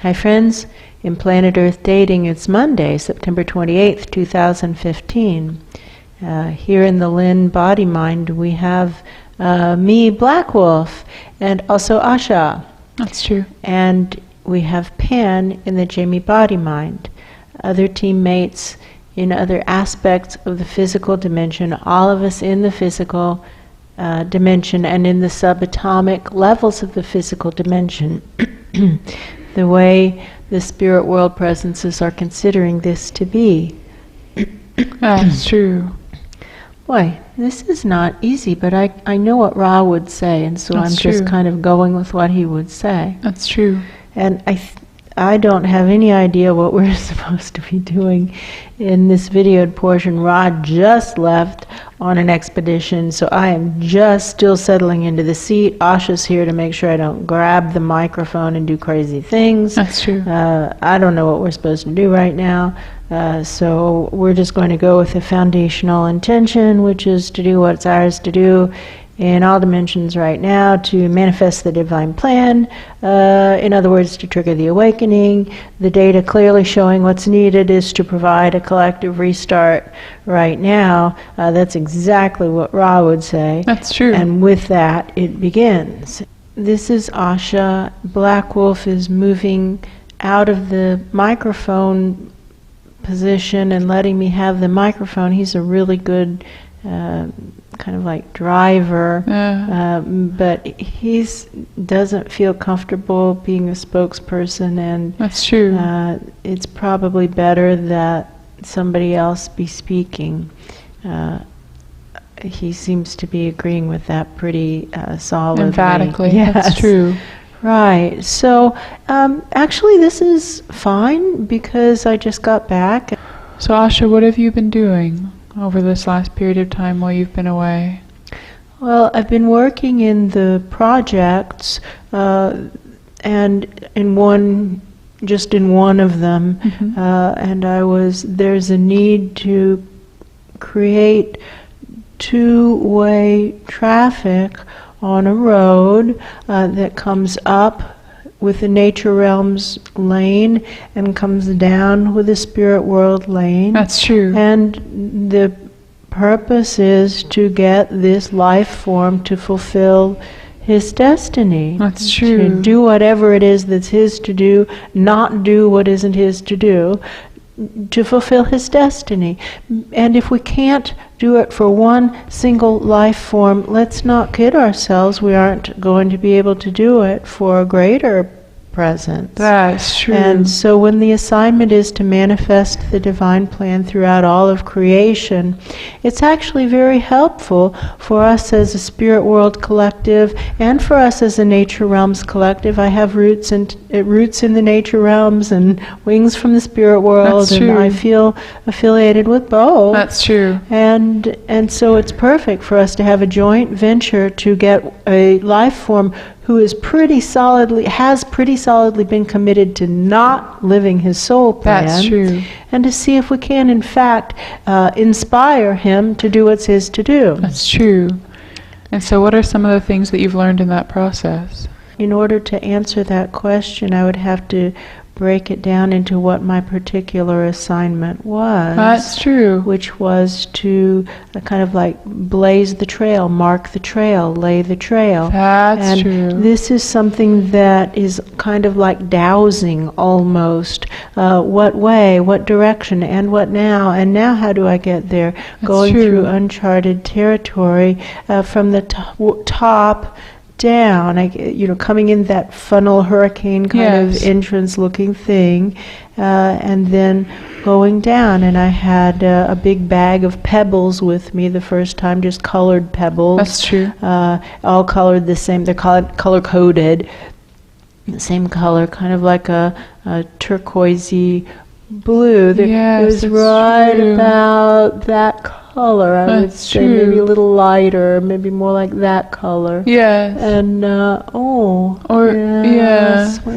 Hi friends, in Planet Earth Dating, it's Monday, September 28th, 2015. Here in the Lynn-Body-Mind we have me, Black Wolf, and also Asha. That's true. And we have Pan in the Jamie Body-Mind. Other teammates in other aspects of the physical dimension, all of us in the physical dimension and in the subatomic levels of the physical dimension. The way the spirit world presences are considering this to be. That's true. Boy, this is not easy, but I know what Ra would say, and so I'm just kind of going with what he would say. That's true. And I don't have any idea what we're supposed to be doing in this videoed portion. Ra just left on an expedition, so I am just still settling into the seat. Asha's here to make sure I don't grab the microphone and do crazy things. That's true. I don't know what we're supposed to do right now, so we're just going to go with the foundational intention, which is to do what's ours to do in all dimensions right now, to manifest the divine plan, in other words, to trigger the awakening. The data clearly showing what's needed is to provide a collective restart right now. That's exactly what Ra would say. That's true. And with that, it begins. This is Asha. Black Wolf is moving out of the microphone position and letting me have the microphone. He's a really good kind of like driver, but he doesn't feel comfortable being a spokesperson, and that's true. It's probably better that somebody else be speaking. He seems to be agreeing with that pretty solidly. Emphatically, yes. That's true. Right. So actually this is fine because I just got back. So Asha, what have you been doing over this last period of time while you've been away? Well, I've been working in the projects, and in one of them, and there's a need to create two-way traffic on a road that comes up with the nature realms lane and comes down with the spirit world lane. That's true. And the purpose is to get this life form to fulfill his destiny. That's true. To do whatever it is that's his to do, not do what isn't his to do, to fulfill his destiny. And if we can't do it for one single life form, let's not kid ourselves. We aren't going to be able to do it for a greater presence. That's true. And so when the assignment is to manifest the divine plan throughout all of creation, it's actually very helpful for us as a spirit world collective and for us as a nature realms collective. I have roots in the nature realms and wings from the spirit world. That's true. And I feel affiliated with both. That's true. And so it's perfect for us to have a joint venture to get a life form who has pretty solidly been committed to not living his soul plan. That's true. And to see if we can, in fact, inspire him to do what's his to do. That's true. And so what are some of the things that you've learned in that process? In order to answer that question, I would have to break it down into what my particular assignment was. That's true. Which was to kind of like blaze the trail, mark the trail, lay the trail. That's true. This is something that is kind of like dowsing almost. What way, what direction, and what now? And now how do I get there? That's Going true. through uncharted territory from the top down, coming in that funnel hurricane kind of entrance looking thing, and then going down. And I had a big bag of pebbles with me the first time, just colored pebbles. That's true. All colored the same. They're color coded, the same color, kind of like a turquoisey blue. It was right about that color, I would say. Maybe a little lighter, maybe more like that color. Yes. And in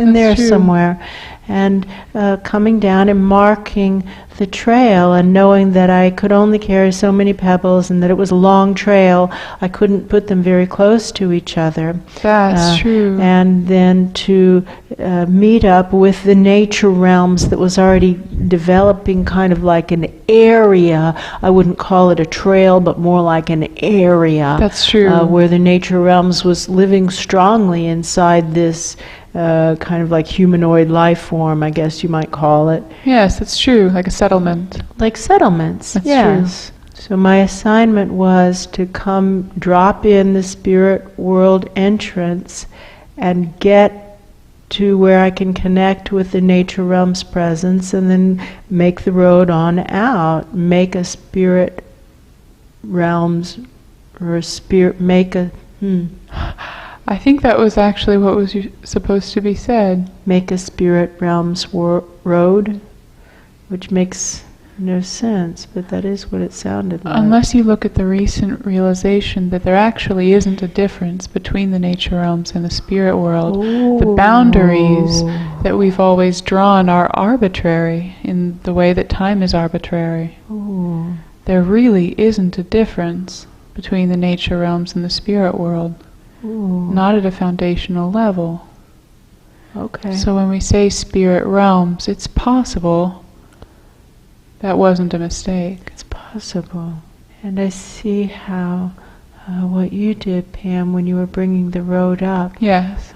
in there true. somewhere. and coming down and marking the trail, and knowing that I could only carry so many pebbles and that it was a long trail. I couldn't put them very close to each other. That's true. And then to meet up with the nature realms that was already developing kind of like an area. I wouldn't call it a trail, but more like an area. That's true. Where the nature realms was living strongly inside this kind of like humanoid life form, I guess you might call it. Yes, that's true. Like a settlement. Like settlements, That's yes. So my assignment was to come drop in the spirit world entrance and get to where I can connect with the nature realm's presence, and then make the road on out, make a spirit realms, or a spirit, make a, I think that was actually what was supposed to be said. make a spirit realms road, which makes no sense, but that is what it sounded like. Unless you look at the recent realization that there actually isn't a difference between the nature realms and the spirit world. The boundaries that we've always drawn are arbitrary in the way that time is arbitrary. Ooh. There really isn't a difference between the nature realms and the spirit world. Ooh. Not at a foundational level. Okay. So when we say spirit realms, it's possible that wasn't a mistake. It's possible. And I see how what you did, Pam, when you were bringing the road up. Yes.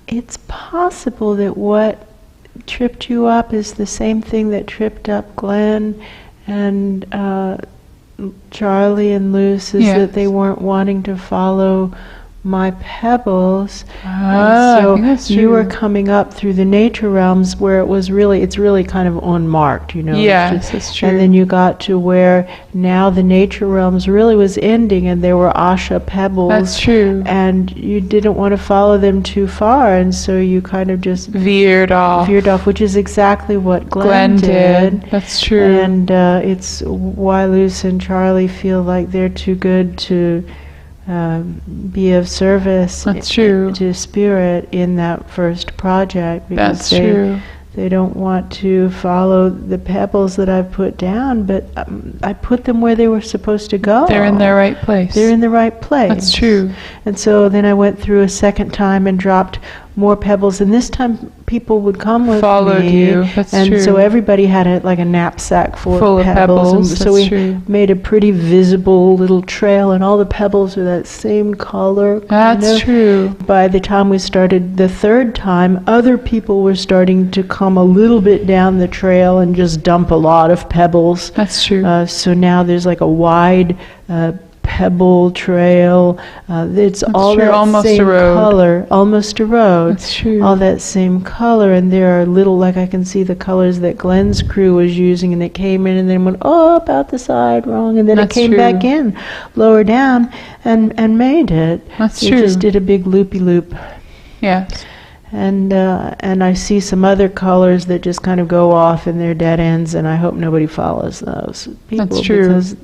It's possible that what tripped you up is the same thing that tripped up Glenn and Charlie and Luce, is that they weren't wanting to follow my pebbles. I think that's So true. you were coming up through the nature realms where it's really kind of unmarked, you know. Yes, that's true. And then you got to where now the nature realms really was ending, and there were Asha pebbles. That's true. And you didn't want to follow them too far, and so you kind of just Veered off. which is exactly what Glenn did. That's true. And it's why Luce and Charlie feel like they're too good to be of service That's true. to spirit in that first project, because That's true. they don't want to follow the pebbles that I've put down, but I put them where they were supposed to go. They're in their right place. They're in the right place. That's true. And so then I went through a second time and dropped more pebbles, and this time people would come with Followed me. you. That's and true. so everybody had a nappsack full of pebbles. And so That's we true. made a pretty visible little trail, and all the pebbles are that same color. That's true. By the time we started the third time, other people were starting to come a little bit down the trail and just dump a lot of pebbles. That's true. So now there's like a wide pebble trail. It's all true. that Almost same a road. color. Almost a road. That's true. All that same color, and there are little, I can see the colors that Glenn's crew was using, and it came in and then went, about the side, wrong, and then That's it came true. back in, lower down, and made it. That's It true. just did a big loopy-loop. Yes. And I see some other colors that just kind of go off in their dead ends, and I hope nobody follows those people. That's true. Because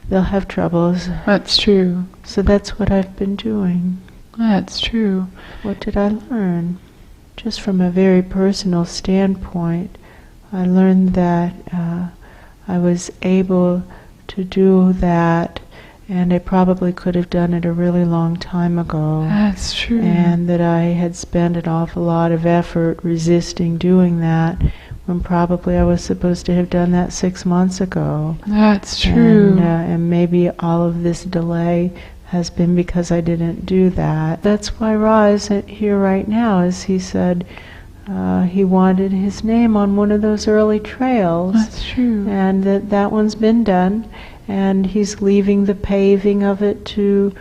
they'll have troubles. That's true. So that's what I've been doing. That's true. What did I learn? Just from a very personal standpoint, I learned that I was able to do that, and I probably could have done it a really long time ago. That's true. And that I had spent an awful lot of effort resisting doing that, when probably I was supposed to have done that 6 months ago. That's true. And maybe all of this delay has been because I didn't do that. That's why Ra isn't here right now, as he said he wanted his name on one of those early trails. That's true. And that one's been done, and he's leaving the paving of it to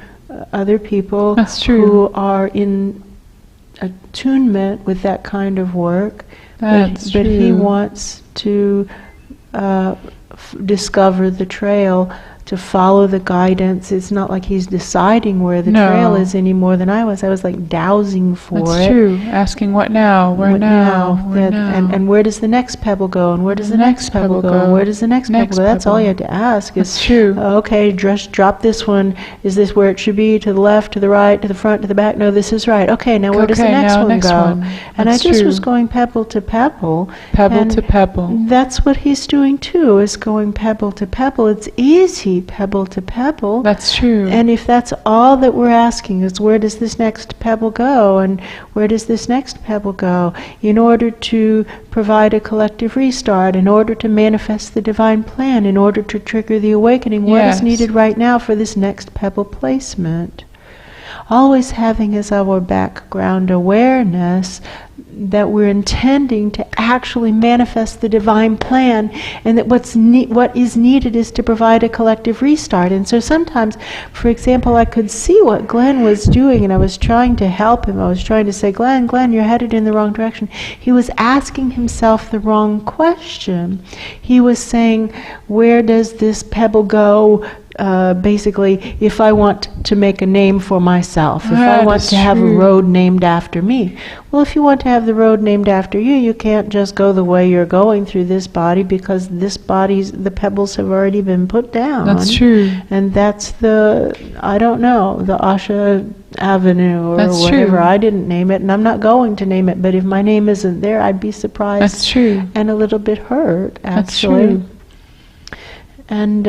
other people That's true. who are in attunement with that kind of work. That's But he true. wants to discover the trail to follow the guidance. It's not like he's deciding where the No. trail is any more than I was. I was like dowsing for it. That's true. Asking what now? Where What now? Where That- now? And where does the next pebble go? And where does the next pebble go? And where does the next Next pebble go? That's all pebble. you have to ask. Is, That's true. okay, just drop this one. Is this where it should be? To the left, to the right, to the front, to the back? No, this is right. Okay, now where does the Okay, next now one next go? one. And I That's just true. was going pebble to pebble. Pebble and to pebble. That's what he's doing too, is going pebble to pebble. It's easy, pebble to pebble. That's true. And if that's all that we're asking is where does this next pebble go and where does this next pebble go, in order to provide a collective restart, in order to manifest the divine plan, in order to trigger the awakening, what is Yes. needed right now for this next pebble placement? Always having as our background awareness that we're intending to actually manifest the divine plan, and that what is needed is to provide a collective restart. And so sometimes, for example, I could see what Glenn was doing, and I was trying to help him. I was trying to say, Glenn, you're headed in the wrong direction. He was asking himself the wrong question. He was saying, where does this pebble go? Basically, if I want to make a name for myself, if I That want is to have a true. road named after me. Well, if you want to have the road named after you, you can't just go the way you're going through this body, because the pebbles have already been put down. That's true. And that's the Asha Avenue or That's whatever. true. I didn't name it, and I'm not going to name it, but if my name isn't there, I'd be surprised That's true. and a little bit hurt, That's actually. true. And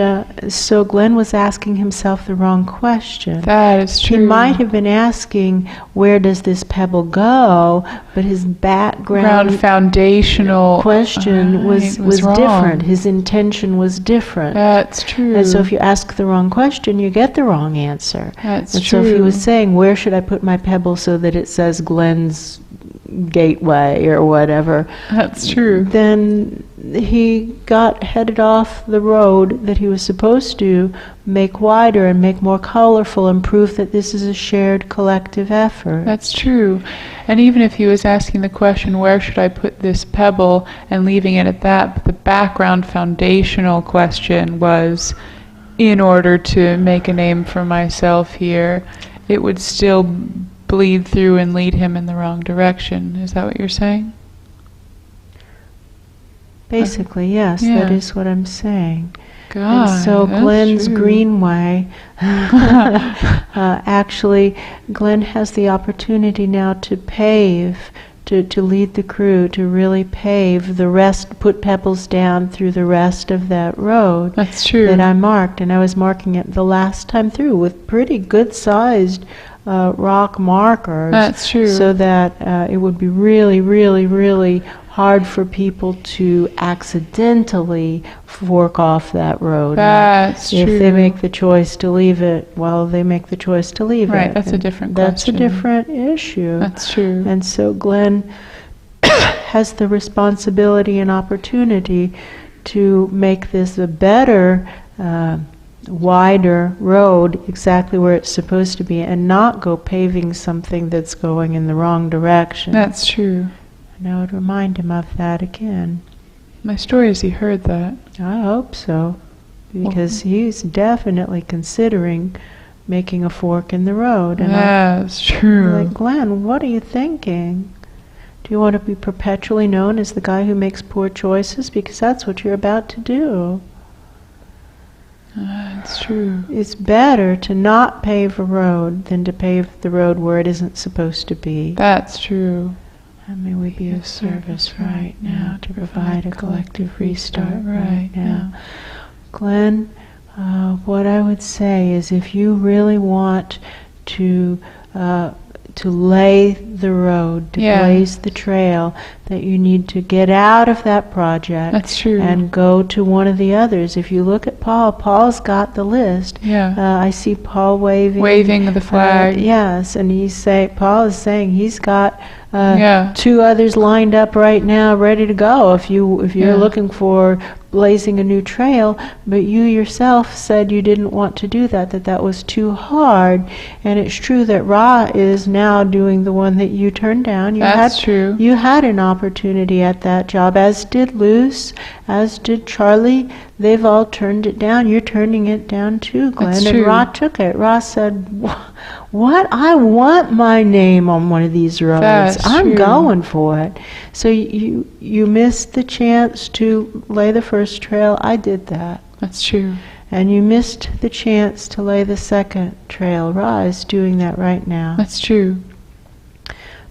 so Glenn was asking himself the wrong question. That is He true. might have been asking, where does this pebble go? But his background foundational question was wrong. different. His intention was different. That's true. And so if you ask the wrong question, you get the wrong answer. That's and true. so if he was saying, where should I put my pebble so that it says Glenn's Gateway or whatever, That's true. then he got headed off the road that he was supposed to make wider and make more colorful, and prove that this is a shared collective effort. That's true. And even if he was asking the question, where should I put this pebble, and leaving it at that, but the background foundational question was, in order to make a name for myself here, it would still bleed through and lead him in the wrong direction. Is that what you're saying? Basically, yes, Yeah. that is what I'm saying. God, And so that's Glenn's true. greenway, actually, Glenn has the opportunity now to pave, to lead the crew, to really pave the rest, put pebbles down through the rest of that road That's true. that I marked. And I was marking it the last time through with pretty good-sized rock markers. That's true. So that it would be really, really, really hard for people to accidentally fork off that road. That's true. If they make the choice to leave it, well, they make the choice to leave it. Right, that's a And different That's a question. different issue. That's true. And so Glenn has the responsibility and opportunity to make this a better, wider road, exactly where it's supposed to be, and not go paving something that's going in the wrong direction. That's true. And I would remind him of that again. My story is he heard that. I hope so, because he's definitely considering making a fork in the road. And That's I'm true. like, Glenn, what are you thinking? Do you want to be perpetually known as the guy who makes poor choices? Because that's what you're about to do. That's true. It's better to not pave a road than to pave the road where it isn't supposed to be. That's true. And may we be of service right now to provide a collective restart right now. Glenn, what I would say is, if you really want to lay the road, to blaze the trail, that you need to get out of that project. That's true. And go to one of the others. If you look at Paul, Paul's got the list. Yeah. I see Paul waving the flag. Yes, and Paul is saying he's got Yeah. 2 others lined up right now, ready to go. If you're Yeah. looking for blazing a new trail, but you yourself said you didn't want to do that, that was too hard. And it's true that Ra is now doing the one that you turned down. That's true. You had an opportunity at that job, as did Luce, as did Charlie. They've all turned it down. You're turning it down too, Glenn. That's and true. Ra took it. Ra said, what? I want my name on one of these roads. That's I'm true. going for it. So you missed the chance to lay the first trail. I did that. That's true. And you missed the chance to lay the second trail. Ra is doing that right now. That's true.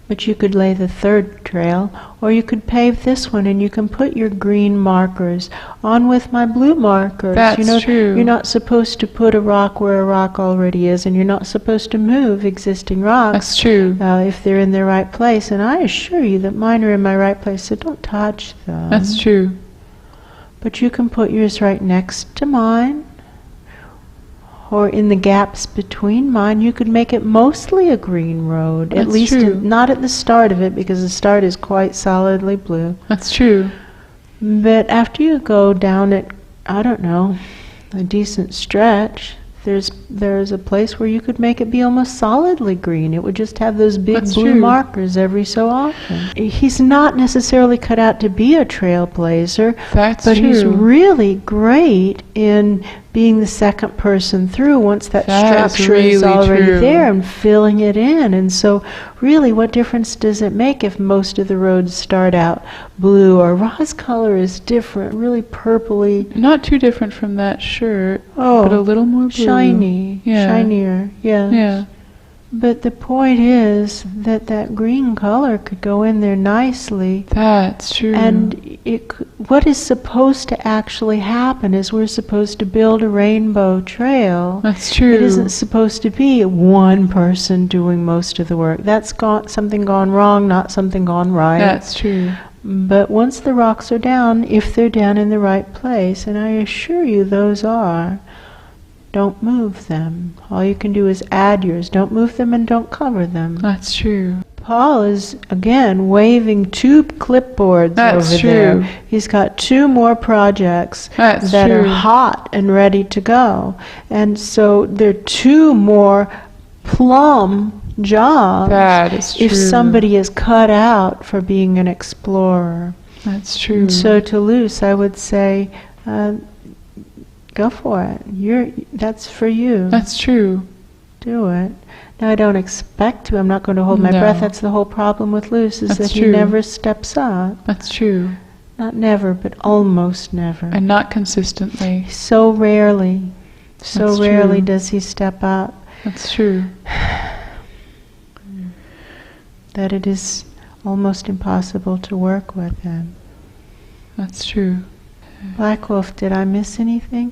But you could lay the third trail, or you could pave this one, and you can put your green markers on with my blue markers. That's true. You're not supposed to put a rock where a rock already is, and you're not supposed to move existing rocks. That's true. If they're in their right place. And I assure you that mine are in my right place, so don't touch them. That's true. But you can put yours right next to mine, or in the gaps between mine. You could make it mostly a green road. That's at least true. not at the start of it, because the start is quite solidly blue. That's true. But after you go down it, I don't know, a decent stretch, there's a place where you could make it be almost solidly green. It would just have those big That's blue true. markers every so often. He's not necessarily cut out to be a trailblazer, That's but true. he's really great in being the second person through once that structure is really already true. there, and filling it in. And so really, what difference does it make if most of the roads start out blue, or Ra's color is different, really purpley, Not too different from that shirt, oh, but a little more blue. shiny, Yeah. shinier, yeah. Yeah. But the point is that that green color could go in there nicely. That's true. And what is supposed to actually happen is we're supposed to build a rainbow trail. That's true. It isn't supposed to be one person doing most of the work. That's something gone wrong, not something gone right. That's true. But once the rocks are down, if they're down in the right place, and I assure you those are, don't move them. All you can do is add yours. Don't move them and don't cover them. That's true. Paul is, again, waving 2 clipboards That's over true. there. He's got 2 more projects That's that are true. hot and ready to go. And so there are 2 more plum jobs That is true. if somebody is cut out for being an explorer. That's true. And so to Luce, I would say, go for it. That's for you. That's true. Do it. Now, I don't expect to. I'm not going to hold my No. breath. That's the whole problem with Luce, is That's that he true. never steps up. That's true. Not never, but almost never. And not consistently. So rarely That's rarely true. does he step up That's true. that it is almost impossible to work with him. That's true. Black Wolf, did I miss anything?